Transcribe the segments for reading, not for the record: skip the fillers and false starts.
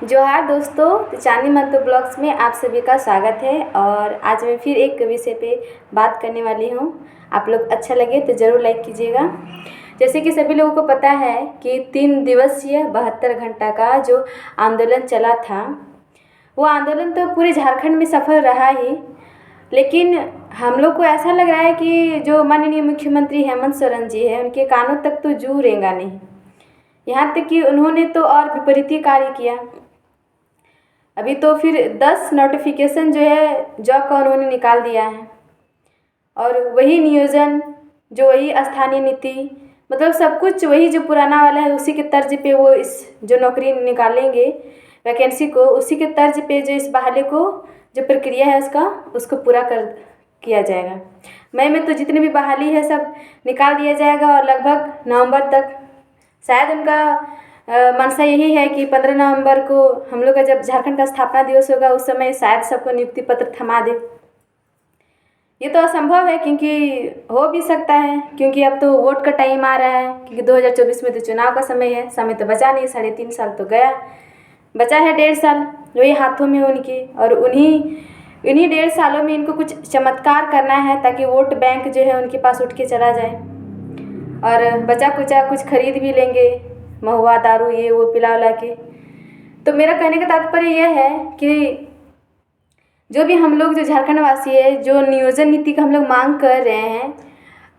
जोहार दोस्तों, तो चांदनी मंतो ब्लॉग्स में आप सभी का स्वागत है। और आज मैं फिर एक विषय पे बात करने वाली हूँ। आप लोग अच्छा लगे तो ज़रूर लाइक कीजिएगा। जैसे कि सभी लोगों को पता है कि 3 दिवसीय 72 घंटा का जो आंदोलन चला था, वो आंदोलन तो पूरे झारखंड में सफल रहा ही, लेकिन हम लोग को ऐसा लग रहा है कि जो माननीय मुख्यमंत्री हेमंत सोरेन जी है, उनके कानों तक तो जू रेंगा नहीं। यहाँ तक कि उन्होंने तो और विपरीत कार्य किया। अभी तो फिर 10 नोटिफिकेशन जो है जॉब का उन्होंने निकाल दिया है, और वही नियोजन, जो वही स्थानीय नीति, मतलब सब कुछ वही जो पुराना वाला है उसी के तर्ज पे वो इस जो नौकरी निकालेंगे वैकेंसी को, उसी के तर्ज पे जो इस बहाली को जो प्रक्रिया है उसको पूरा किया जाएगा। मई में तो जितनी भी बहाली है सब निकाल दिया जाएगा, और लगभग नवंबर तक शायद उनका मंशा यही है कि 15 नवंबर को हम लोग का जब झारखंड का स्थापना दिवस होगा उस समय शायद सबको नियुक्ति पत्र थमा दे। ये तो असंभव है, क्योंकि हो भी सकता है, क्योंकि अब तो वोट का टाइम आ रहा है, क्योंकि 2024 में तो चुनाव का समय है। समय तो बचा नहीं, 3.5 साल तो गया, बचा है 1.5 साल वही हाथों में उनके। और उन्हीं 1.5 सालों में इनको कुछ चमत्कार करना है ताकि वोट बैंक जो है उनके पास उठ के चला जाए, और बचा कुचा कुछ खरीद भी लेंगे, महुआ दारू ये वो पिला उला के। तो मेरा कहने का तात्पर्य यह है कि जो भी हम लोग जो झारखंड वासी है, जो नियोजन नीति का हम लोग मांग कर रहे हैं,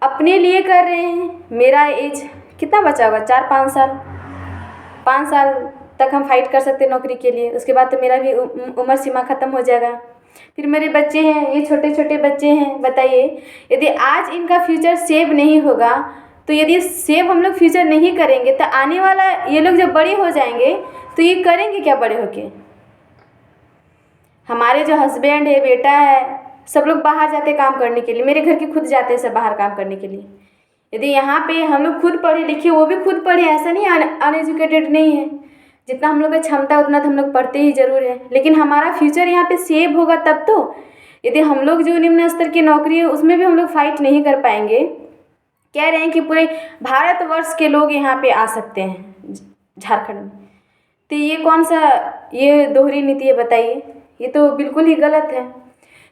अपने लिए कर रहे हैं। मेरा एज कितना बचा होगा, 4-5 साल, 5 साल तक हम फाइट कर सकते हैं नौकरी के लिए। उसके बाद तो मेरा भी उम्र सीमा ख़त्म हो जाएगा। फिर मेरे बच्चे हैं, ये छोटे छोटे बच्चे हैं। बताइए, यदि आज इनका फ्यूचर सेव नहीं होगा, तो यदि सेव हम लोग फ्यूचर नहीं करेंगे तो आने वाला ये लोग जब बड़े हो जाएंगे तो ये करेंगे क्या बड़े होके। हमारे जो हस्बैंड है, बेटा है, सब लोग बाहर जाते काम करने के लिए। मेरे घर के खुद जाते हैं सब बाहर काम करने के लिए। यदि यहाँ पे हम लोग खुद पढ़े लिखे, वो भी खुद पढ़े, ऐसा नहीं अनएजुकेटेड नहीं है, जितना हम लोग का क्षमता उतना तो हम लोग पढ़ते ही ज़रूर है, लेकिन हमारा फ्यूचर यहाँ पे सेव होगा तब तो। यदि हम लोग जो निम्न स्तर की नौकरी है उसमें भी हम लोग फाइट नहीं कर पाएंगे। कह रहे हैं कि पूरे भारतवर्ष के लोग यहाँ पे आ सकते हैं झारखंड में, तो ये कौन सा ये दोहरी नीति है बताइए। ये तो बिल्कुल ही गलत है,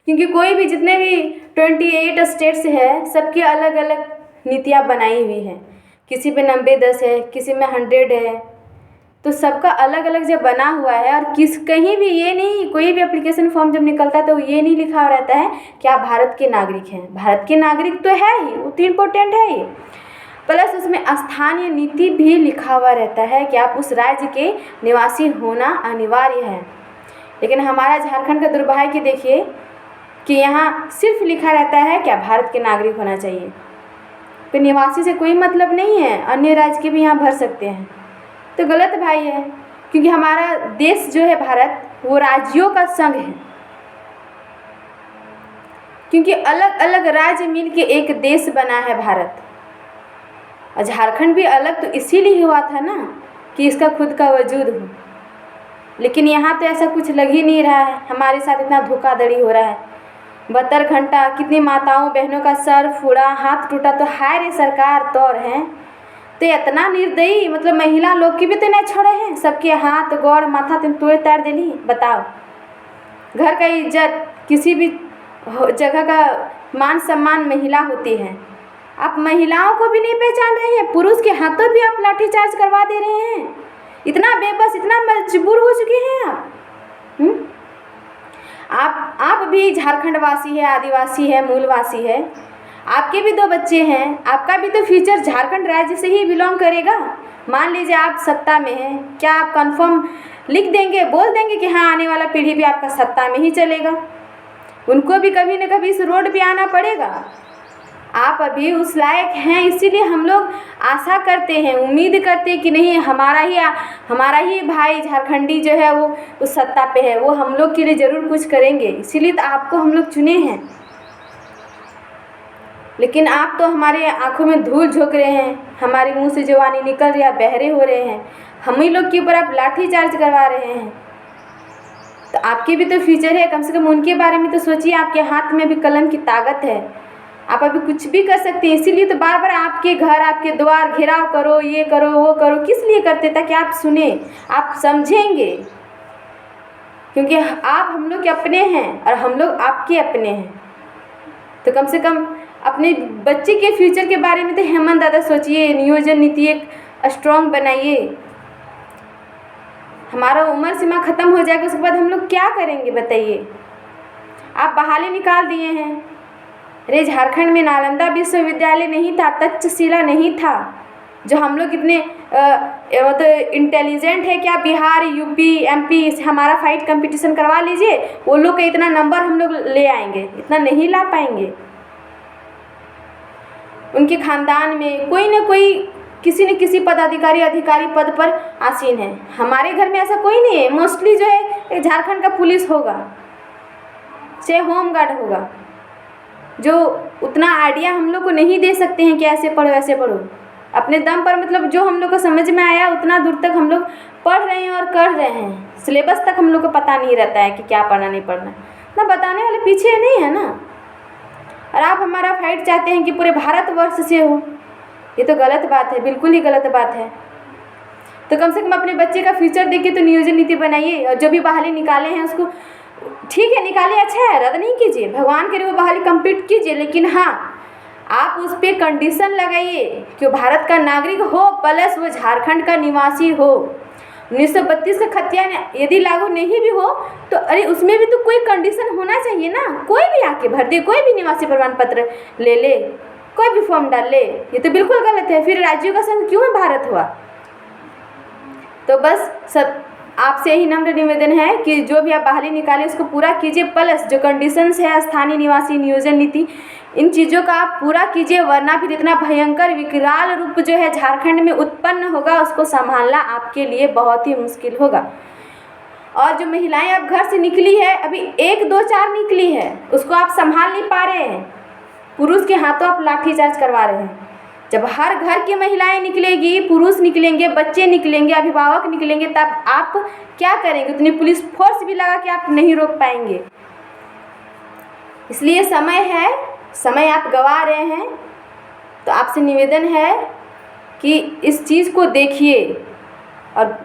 क्योंकि कोई भी जितने भी 28 स्टेट्स है सबकी अलग अलग नीतियाँ बनाई हुई हैं। किसी पे 90-10 है, किसी में 100 है, तो सबका अलग अलग जब बना हुआ है। और कहीं भी ये नहीं, कोई भी एप्लीकेशन फॉर्म जब निकलता है तो ये नहीं लिखा रहता है कि आप भारत के नागरिक हैं। भारत के नागरिक तो है ही, वो तो इम्पोर्टेंट है ही, प्लस उसमें स्थानीय नीति भी लिखा हुआ रहता है कि आप उस राज्य के निवासी होना अनिवार्य है। लेकिन हमारा झारखंड का दुर्भाग्य देखिए कि यहाँ सिर्फ लिखा रहता है कि आप भारत के नागरिक होना चाहिए, तो निवासी से कोई मतलब नहीं है, अन्य राज्य के भी यहाँ भर सकते हैं। तो गलत भाई है, क्योंकि हमारा देश जो है भारत, वो राज्यों का संघ है, क्योंकि अलग अलग राज्य मिलके एक देश बना है भारत। और झारखंड भी अलग तो इसीलिए हुआ था ना कि इसका खुद का वजूद हो, लेकिन यहाँ तो ऐसा कुछ लग ही नहीं रहा है। हमारे साथ इतना धोखाधड़ी हो रहा है। 72 घंटा कितनी माताओं बहनों का सर फूड़ा, हाथ टूटा, तो हाय रे सरकार तौर हैं तो इतना निर्दयी, मतलब महिला लोग की भी तो नहीं छोड़े हैं, सबके हाथ गोड़ माथा तुम तोड़ ताड़ दिली। बताओ, घर का इज्जत, किसी भी जगह का मान सम्मान महिला होती है। आप महिलाओं को भी नहीं पहचान रहे हैं, पुरुष के हाथों भी आप लाठीचार्ज करवा दे रहे हैं। इतना बेबस, इतना मजबूर हो चुके हैं आप भी झारखंड वासी है, आदिवासी है, मूलवासी है, आपके भी 2 बच्चे हैं, आपका भी तो फ्यूचर झारखंड राज्य से ही बिलोंग करेगा। मान लीजिए आप सत्ता में हैं, क्या आप कंफर्म लिख देंगे, बोल देंगे कि हाँ आने वाला पीढ़ी भी आपका सत्ता में ही चलेगा? उनको भी कभी न कभी इस रोड पे आना पड़ेगा। आप अभी उस लायक हैं, इसीलिए हम लोग आशा करते हैं, उम्मीद करते हैं कि नहीं हमारा ही भाई झारखंडी जो है वो उस सत्ता पे है, वो हम लोग के लिए ज़रूर कुछ करेंगे, इसीलिए तो आपको हम लोग चुने हैं। लेकिन आप तो हमारे आंखों में धूल झोंक रहे हैं, हमारे मुंह से जो वाणी निकल रही है, बहरे हो रहे हैं, हम ही लोग के ऊपर आप लाठीचार्ज करवा रहे हैं। तो आपके भी तो फ्यूचर है, कम से कम उनके बारे में तो सोचिए। आपके हाथ में भी कलम की ताकत है, आप अभी कुछ भी कर सकते हैं। इसीलिए तो बार बार आपके घर, आपके द्वार घेराव करो, ये करो वो करो। किस लिए करते? ताकि आप सुने, आप समझेंगे। क्योंकि आप हम लोग के अपने हैं और हम लोग आपके अपने हैं। तो कम से कम अपने बच्चे के फ्यूचर के बारे में तो हेमंत दादा सोचिए, नियोजन नीति एक स्ट्रॉन्ग बनाइए। हमारा उम्र सीमा ख़त्म हो जाएगा, उसके बाद हम लोग क्या करेंगे बताइए। आप बहाली निकाल दिए हैं। अरे झारखंड में नालंदा विश्वविद्यालय नहीं था, तक्षशिला नहीं था, जो हम लोग इतने मतलब इंटेलिजेंट है कि आप बिहार, यूपी, एमपी से हमारा फाइट कंपटीशन करवा लीजिए, वो लोग का इतना नंबर हम लोग ले आएंगे, इतना नहीं ला पाएंगे। उनके खानदान में कोई ना कोई किसी न किसी पदाधिकारी अधिकारी पद पर आसीन है। हमारे घर में ऐसा कोई नहीं है। मोस्टली जो है झारखंड का पुलिस होगा, चाहे होम गार्ड होगा, जो उतना आइडिया हम लोग को नहीं दे सकते हैं कि ऐसे पढ़ो ऐसे पढ़ो। अपने दम पर मतलब जो हम लोग को समझ में आया उतना दूर तक हम लोग पढ़ रहे हैं और कर रहे हैं। सिलेबस तक हम लोग को पता नहीं रहता है कि क्या पढ़ना नहीं पढ़ना, ना बताने वाले पीछे नहीं है ना। और आप हमारा फाइट चाहते हैं कि पूरे भारतवर्ष से हो, ये तो गलत बात है, बिल्कुल ही गलत बात है। तो कम से कम अपने बच्चे का फ्यूचर देखिए, तो नियोजन नीति बनाइए। और जो भी बहाली निकाले हैं उसको ठीक है निकालिए, अच्छा है, रद्द नहीं कीजिए, भगवान के लिए वो बहाली कंप्लीट कीजिए। लेकिन हाँ, आप उस पर कंडीशन लगाइए कि वो भारत का नागरिक हो प्लस वो झारखंड का निवासी हो। 1932 का खतियान यदि लागू नहीं भी हो तो अरे उसमें भी तो कोई कंडीशन होना चाहिए ना। कोई भी आके भर दे, कोई भी निवासी प्रमाण पत्र ले ले, कोई भी फॉर्म डाल ले, ये तो बिल्कुल गलत है। फिर राज्यों का संघ क्यों है भारत हुआ। तो बस सब आपसे यही नम्र निवेदन है कि जो भी आप बहाली निकालें उसको पूरा कीजिए, प्लस जो कंडीशंस है स्थानीय निवासी नियोजन नीति, इन चीज़ों का आप पूरा कीजिए, वरना फिर इतना भयंकर विकराल रूप जो है झारखंड में उत्पन्न होगा, उसको संभालना आपके लिए बहुत ही मुश्किल होगा। और जो महिलाएं अब घर से निकली है, अभी 1, 2, 4 निकली है, उसको आप संभाल नहीं पा रहे हैं, पुरुष के हाथों आप लाठीचार्ज करवा रहे हैं। जब हर घर की महिलाएं निकलेगी, पुरुष निकलेंगे, बच्चे निकलेंगे, अभिभावक निकलेंगे, तब आप क्या करेंगे। उतनी पुलिस फोर्स भी लगा के आप नहीं रोक पाएंगे। इसलिए समय है, समय आप गंवा रहे हैं। तो आपसे निवेदन है कि इस चीज़ को देखिए और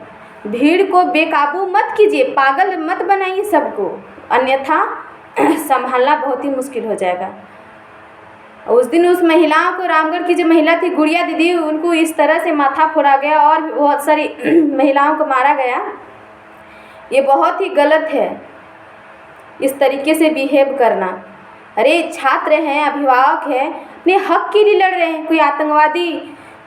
भीड़ को बेकाबू मत कीजिए, पागल मत बनाइए सबको, अन्यथा संभालना बहुत ही मुश्किल हो जाएगा। उस दिन उस महिलाओं को, रामगढ़ की जो महिला थी गुड़िया दीदी, उनको इस तरह से माथा फोड़ा गया और बहुत सारी महिलाओं को मारा गया। ये बहुत ही गलत है इस तरीके से बिहेव करना। अरे छात्र हैं, अभिभावक हैं, अपने हक के लिए लड़ रहे हैं। कोई आतंकवादी,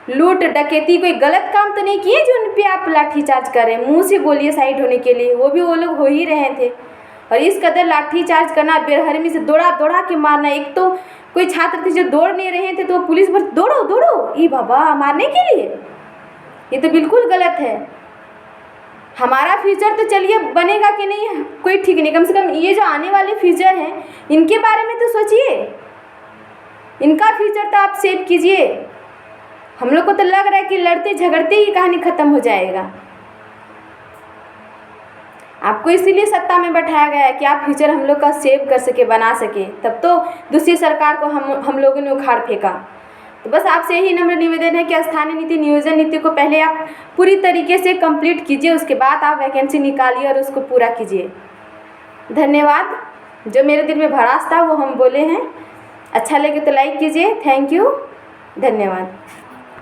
लूट डकैती, कोई गलत काम तो नहीं किए जो उन पर आप लाठीचार्ज कर रहे हैं। मुँह से बोलिए साइड होने के लिए, वो भी वो लोग हो ही रहे थे। और इस कदर लाठीचार्ज करना, बेरहमी से दौड़ा दौड़ा के मारना। एक तो कोई छात्र थे जो दौड़ नहीं रहे थे तो पुलिस पर दौड़ो दौड़ो, ये बाबा मारने के लिए, ये तो बिल्कुल गलत है। हमारा फ्यूचर तो चलिए बनेगा कि नहीं कोई ठीक नहीं, कम से कम ये जो आने वाले फ्यूचर हैं इनके बारे में तो सोचिए, इनका फ्यूचर तो आप सेव कीजिए। हम लोग को तो लग रहा है कि लड़ते झगड़ते ही कहानी ख़त्म हो जाएगा। आपको इसीलिए सत्ता में बैठाया गया है कि आप फ्यूचर हम लोग का सेव कर सके, बना सके। तब तो दूसरी सरकार को हम लोगों ने उखाड़ फेंका। तो बस आपसे यही नम्र निवेदन है कि स्थानीय नीति, नियोजन नीति को पहले आप पूरी तरीके से कंप्लीट कीजिए, उसके बाद आप वैकेंसी निकालिए और उसको पूरा कीजिए। धन्यवाद। जो मेरे दिल में भड़ास था वो हम बोले हैं। अच्छा लगे तो लाइक कीजिए। थैंक यू, धन्यवाद।